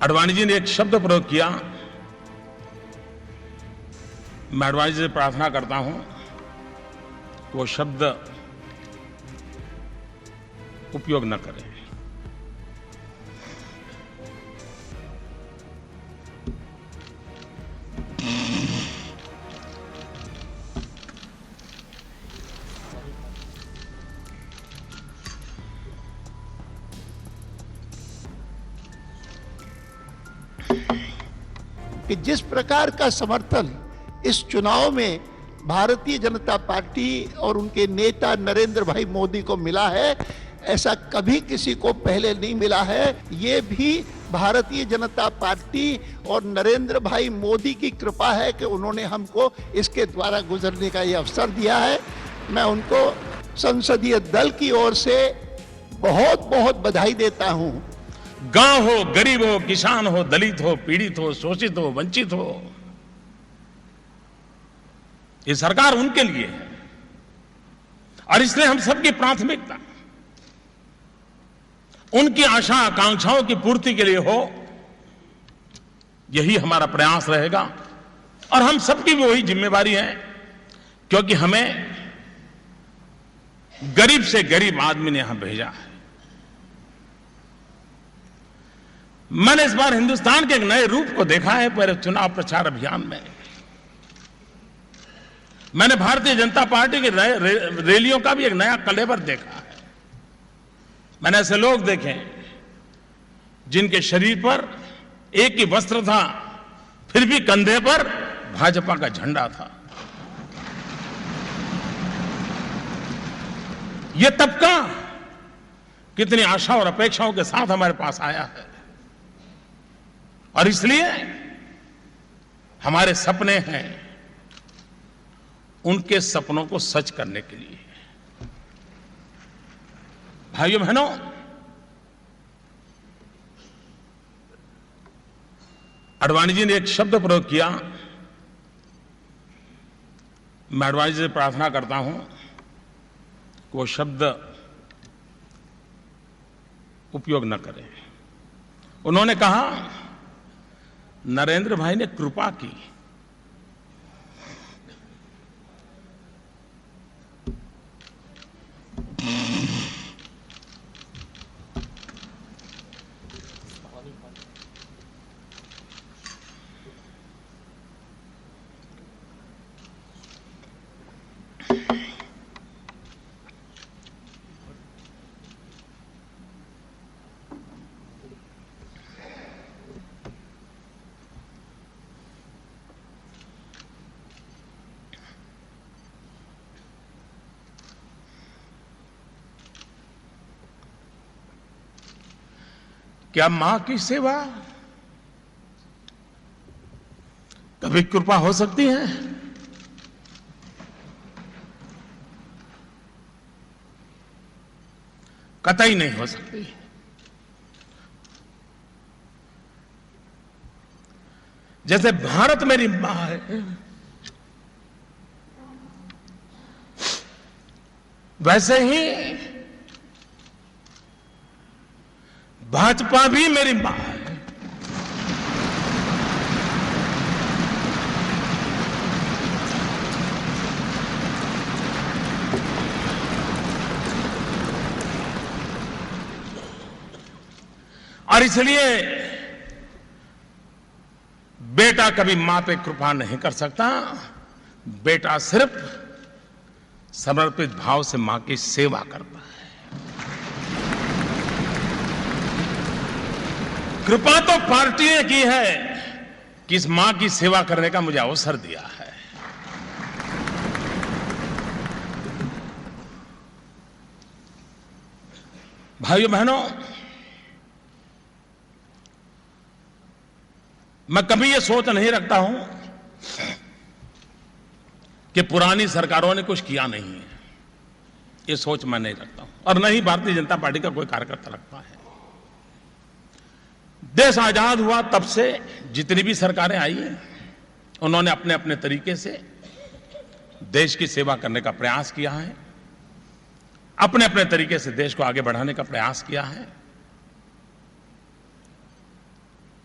आडवाणी जी ने एक शब्द प्रयोग किया। मैं आडवाणी जी से प्रार्थना करता हूं कि वो शब्द उपयोग न करें। कि जिस प्रकार का समर्थन इस चुनाव में भारतीय जनता पार्टी और उनके नेता नरेंद्र भाई मोदी को मिला है, ऐसा कभी किसी को पहले नहीं मिला है। ये भी भारतीय जनता पार्टी और नरेंद्र भाई मोदी की कृपा है कि उन्होंने हमको इसके द्वारा गुजरने का ये अवसर दिया है। मैं उनको संसदीय दल की ओर से बहुत बहुत बधाई देता हूं। गांव हो, गरीब हो, किसान हो, दलित हो, पीड़ित हो, शोषित हो, वंचित हो, ये सरकार उनके लिए है और इसलिए हम सबकी प्राथमिकता उनकी आशा आकांक्षाओं की पूर्ति के लिए हो, यही हमारा प्रयास रहेगा। और हम सबकी भी वही जिम्मेवारी है, क्योंकि हमें गरीब से गरीब आदमी ने यहां भेजा है। मैंने इस बार हिंदुस्तान के एक नए रूप को देखा है। पहले चुनाव प्रचार अभियान में मैंने भारतीय जनता पार्टी की रैलियों का भी एक नया कलेवर देखा है। मैंने ऐसे लोग देखे जिनके शरीर पर एक ही वस्त्र था, फिर भी कंधे पर भाजपा का झंडा था। यह तबका कितनी आशा और अपेक्षाओं के साथ हमारे पास आया है और इसलिए हमारे सपने हैं उनके सपनों को सच करने के लिए। भाइयों बहनों, आडवाणी जी ने एक शब्द प्रयोग किया। मैं आडवाणी जी से प्रार्थना करता हूं कि वो शब्द उपयोग न करें। उन्होंने कहा, नरेंद्र भाई ने कृपा की। क्या मां की सेवा कभी कृपा हो सकती है? कतई नहीं हो सकती। जैसे भारत मेरी मां है, वैसे ही भाजपा भी मेरी मां है। और इसलिए बेटा कभी मां पे कृपा नहीं कर सकता। बेटा सिर्फ समर्पित भाव से मां की सेवा करता है। कृपा तो पार्टी ने की है कि इस मां की सेवा करने का मुझे अवसर दिया है। भाइयों बहनों, मैं कभी यह सोच नहीं रखता हूं कि पुरानी सरकारों ने कुछ किया नहीं है। यह सोच मैं नहीं रखता हूं और न ही भारतीय जनता पार्टी का कोई कार्यकर्ता रखता है। देश आजाद हुआ तब से जितनी भी सरकारें आई हैं, उन्होंने अपने अपने तरीके से देश की सेवा करने का प्रयास किया है, अपने अपने तरीके से देश को आगे बढ़ाने का प्रयास किया है।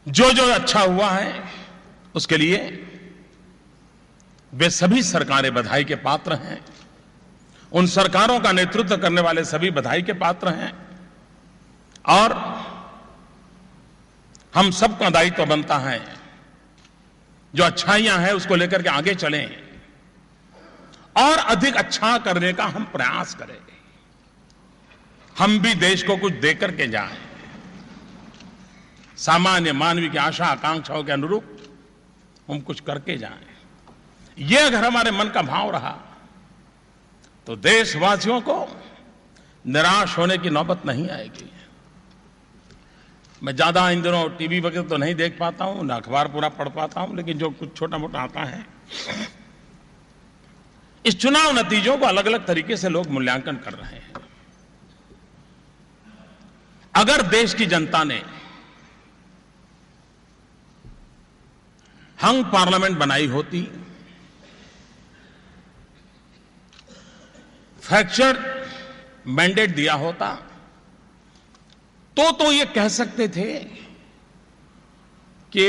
जो जो अच्छा हुआ है उसके लिए वे सभी सरकारें बधाई के पात्र हैं। उन सरकारों का नेतृत्व करने वाले सभी बधाई के पात्र हैं और हम सबका दायित्व बनता है जो अच्छाइयां हैं उसको लेकर के आगे चलें और अधिक अच्छा करने का हम प्रयास करें। हम भी देश को कुछ देकर के जाएं, सामान्य मानवीय की आशा आकांक्षाओं के अनुरूप हम कुछ करके जाएं। ये अगर हमारे मन का भाव रहा तो देशवासियों को निराश होने की नौबत नहीं आएगी। मैं ज्यादा इन दिनों टीवी वगैरह तो नहीं देख पाता हूं, न अखबार पूरा पढ़ पाता हूं, लेकिन जो कुछ छोटा मोटा आता है, इस चुनाव नतीजों को अलग अलग तरीके से लोग मूल्यांकन कर रहे हैं। अगर देश की जनता ने हंग पार्लियामेंट बनाई होती, फ्रैक्चर्ड मैंडेट दिया होता, तो ये कह सकते थे कि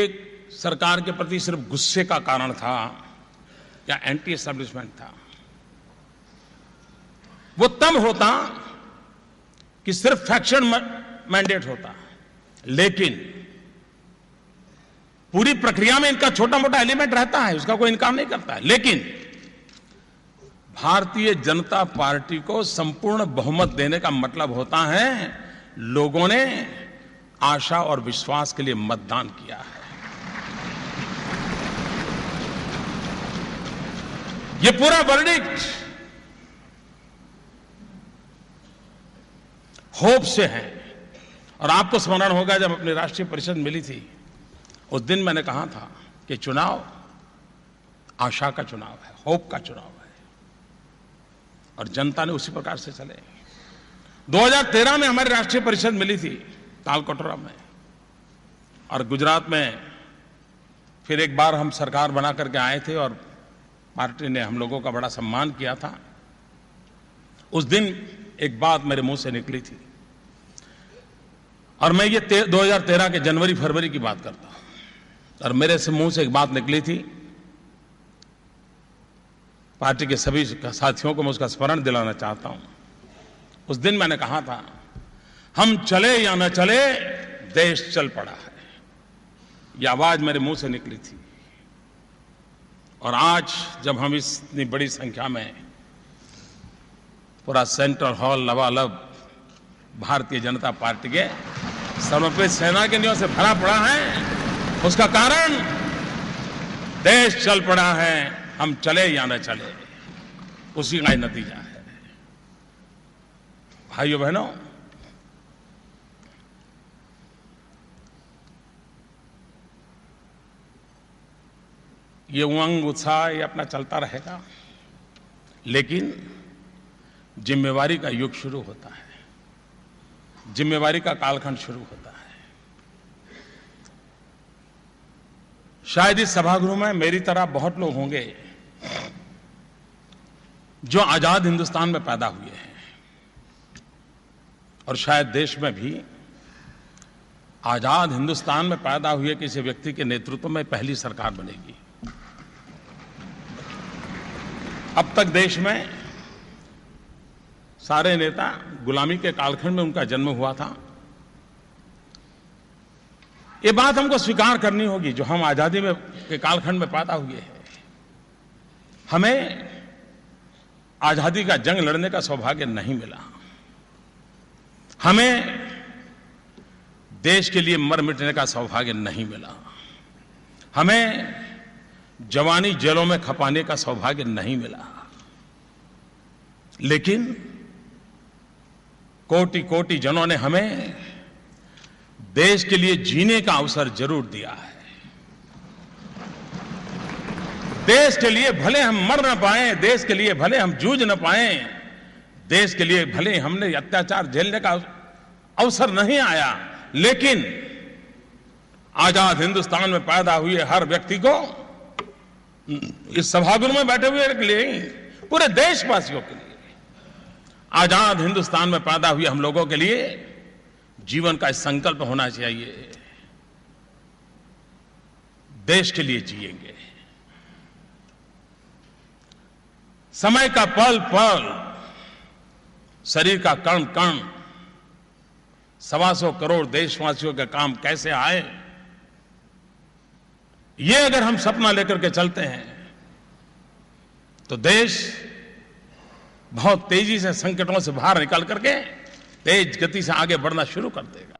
सरकार के प्रति सिर्फ गुस्से का कारण था या एंटी एस्टैब्लिशमेंट था। वो तब होता कि सिर्फ फ्रैक्चर्ड मैंडेट होता, लेकिन पूरी प्रक्रिया में इनका छोटा मोटा एलिमेंट रहता है, उसका कोई इनकार नहीं करता है। लेकिन भारतीय जनता पार्टी को संपूर्ण बहुमत देने का मतलब होता है लोगों ने आशा और विश्वास के लिए मतदान किया है। ये पूरा वर्डिक्ट होप से है। और आपको स्मरण होगा जब अपनी राष्ट्रीय परिषद मिली थी, उस दिन मैंने कहा था कि चुनाव आशा का चुनाव है, होप का चुनाव है, और जनता ने उसी प्रकार से चले। 2013 में हमारी राष्ट्रीय परिषद मिली थी तालकटोरा में, और गुजरात में फिर एक बार हम सरकार बना करके आए थे और पार्टी ने हम लोगों का बड़ा सम्मान किया था। उस दिन एक बात मेरे मुंह से निकली थी, और मैं ये 2013 के जनवरी फरवरी की बात करता हूं, और मेरे से मुंह से एक बात निकली थी। पार्टी के सभी साथियों को मैं उसका स्मरण दिलाना चाहता हूं। उस दिन मैंने कहा था, हम चले या न चले देश चल पड़ा है। यह आवाज मेरे मुंह से निकली थी। और आज जब हम इतनी बड़ी संख्या में पूरा सेंट्रल हॉल लबालब भारतीय जनता पार्टी के समर्पित सेनानियों से भरा पड़ा है, उसका कारण देश चल पड़ा है। हम चले या न चले, उसी का नतीजा है। भाइयों बहनों, ये उमंग उत्साह ये अपना चलता रहेगा, लेकिन जिम्मेवारी का युग शुरू होता है, जिम्मेवारी का कालखंड शुरू होता है। शायद इस सभागृह में मेरी तरह बहुत लोग होंगे जो आजाद हिंदुस्तान में पैदा हुए हैं, और शायद देश में भी आजाद हिंदुस्तान में पैदा हुए किसी व्यक्ति के नेतृत्व में पहली सरकार बनेगी। अब तक देश में सारे नेता गुलामी के कालखंड में उनका जन्म हुआ था। ये बात हमको स्वीकार करनी होगी, जो हम आजादी में के कालखंड में पैदा हुए हैं। हमें आजादी का जंग लड़ने का सौभाग्य नहीं मिला। हमें देश के लिए मर मिटने का सौभाग्य नहीं मिला। हमें जवानी जेलों में खपाने का सौभाग्य नहीं मिला। लेकिन कोटि कोटि जनों ने हमें देश के लिए जीने का अवसर जरूर दिया है। देश के लिए भले हम मर न पाए, देश के लिए भले हम जूझ न पाए, देश के लिए भले हमने अत्याचार झेलने का अवसर नहीं आया, लेकिन आजाद हिंदुस्तान में पैदा हुए हर व्यक्ति को, इस सभागृह में बैठे हुए के लिए, पूरे देशवासियों के लिए, आजाद हिंदुस्तान में पैदा हुए हम लोगों के लिए जीवन का संकल्प होना चाहिए देश के लिए जिएंगे। समय का पल पल, शरीर का कण कण 125 करोड़ देशवासियों के काम कैसे आए, ये अगर हम सपना लेकर के चलते हैं तो देश बहुत तेजी से संकटों से बाहर निकल करके तेज गति से आगे बढ़ना शुरू कर देगा।